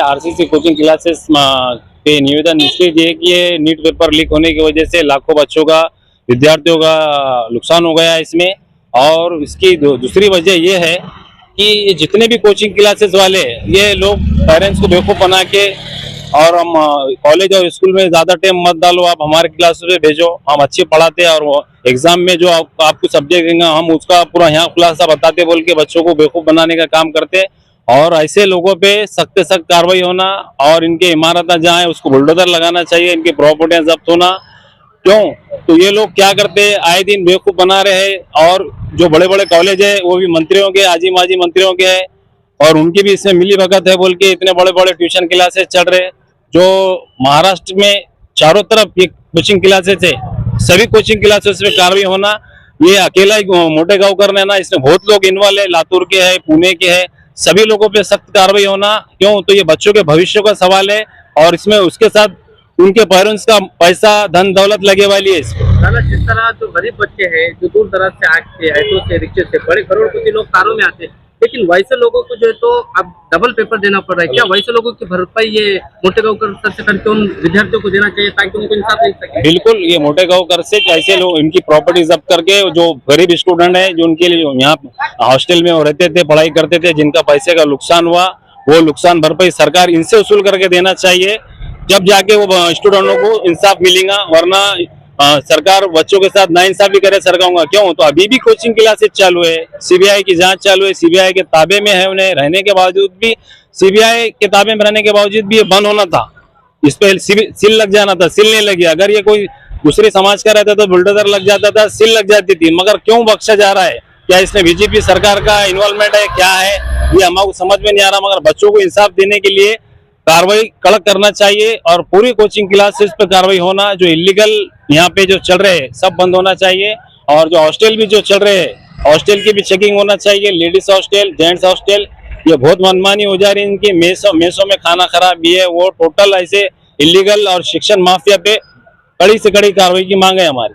RCC coaching classes पे निवेदन इसलिए है कि ये नीट पेपर लीक होने की वजह से लाखों बच्चों का, विद्यार्थियों का नुकसान हो गया इसमें। और इसकी दूसरी वजह ये है कि ये जितने भी कोचिंग क्लासेस वाले ये लोग पेरेंट्स को बेवकूफ़ बना के और हम कॉलेज और स्कूल में ज़्यादा टाइम मत डालो, आप हमारे क्लास में भेजो, हम अच्छे पढ़ाते हैं और एग्जाम में जो आपको सब्जेक्ट देंगे हम उसका पूरा यहाँ खुलासा बताते बोल के बच्चों को बेवकूफ़ बनाने का काम करते। और ऐसे लोगों पे सख्त सख्त कार्रवाई होना और इनके इमारत जहाँ है उसको बुलडोजर लगाना चाहिए, इनकी प्रॉपर्टियां जब्त होना। क्यों? तो ये लोग क्या करते हैं, आए दिन बेवकूफ़ बना रहे हैं। और जो बड़े बड़े कॉलेज है वो भी मंत्रियों के, आजी माजी मंत्रियों के हैं और उनकी भी इसमें मिली भगत है बोल के इतने बड़े बड़े ट्यूशन क्लासेस चल रहे। जो महाराष्ट्र में चारों तरफ ये कोचिंग क्लासेस है, सभी कोचिंग क्लासेस में कार्रवाई होना, ये अकेला ही मोटे गाँव करना है ना, इसमें बहुत लोग इन्वॉल्व है, लातूर के है, पुणे के है, सभी लोगों पे सख्त कार्रवाई होना। क्यों? तो ये बच्चों के भविष्य का सवाल है और इसमें उसके साथ उनके पेरेंट्स का पैसा, धन दौलत लगे वाली है इसमें। जिस तरह जो गरीब बच्चे हैं जो दूर दराज से आके ऑटो से, रिक्शे से, बड़े करोड़पति लोग कारों में आते हैं, लेकिन वैसे लोगों को जो है तो अब डबल पेपर देना पड़ रहा है। क्या वैसे लोगों की भरपाई ये मोटे गाँव कर से करके उन विद्यार्थियों को देना चाहिए ताकि उनको इंसाफ मिल सके? बिल्कुल, ये मोटे गाँव कर से ऐसे लोग इनकी प्रॉपर्टी जब्त करके जो गरीब स्टूडेंट है जो उनके लिए यहाँ हॉस्टल में रहते थे, पढ़ाई करते थे, जिनका पैसे का नुकसान हुआ, वो नुकसान भरपाई सरकार इनसे वसूल करके देना चाहिए, जब जाके वो स्टूडेंटों को इंसाफ मिलेगा। वरना सरकार बच्चों के साथ नाइंसाफी करे सरकाऊंगा। क्यों? तो अभी भी कोचिंग क्लासेस चालू है, सीबीआई की जांच चालू है, सीबीआई के ताबे में है, उन्हें रहने के बावजूद भी, सीबीआई के ताबे में रहने के बावजूद भी ये बंद होना था, इस पे सील लग जाना था, सील नहीं लगी। अगर ये कोई दूसरे समाज का रहता तो बुलडोजर लग जाता था, सील लग जाती थी, मगर क्यों बख्शा जा रहा है? क्या इसमें बीजेपी सरकार का इन्वॉल्वमेंट है, क्या है, ये हमको समझ में नहीं आ रहा। मगर बच्चों को इंसाफ देने के लिए कार्रवाई कड़क करना चाहिए और पूरी कोचिंग क्लासेस पे कार्रवाई होना। जो इलीगल यहाँ पे जो चल रहे हैं सब बंद होना चाहिए और जो हॉस्टल भी जो चल रहे हैं हॉस्टल की भी चेकिंग होना चाहिए, लेडीज हॉस्टल, जेंट्स हॉस्टल, ये बहुत मनमानी हो जा रही है इनकी। मेसों में खाना खराब भी है, वो टोटल ऐसे इलीगल और शिक्षण माफिया पे कड़ी से कड़ी कार्रवाई की मांग है हमारी।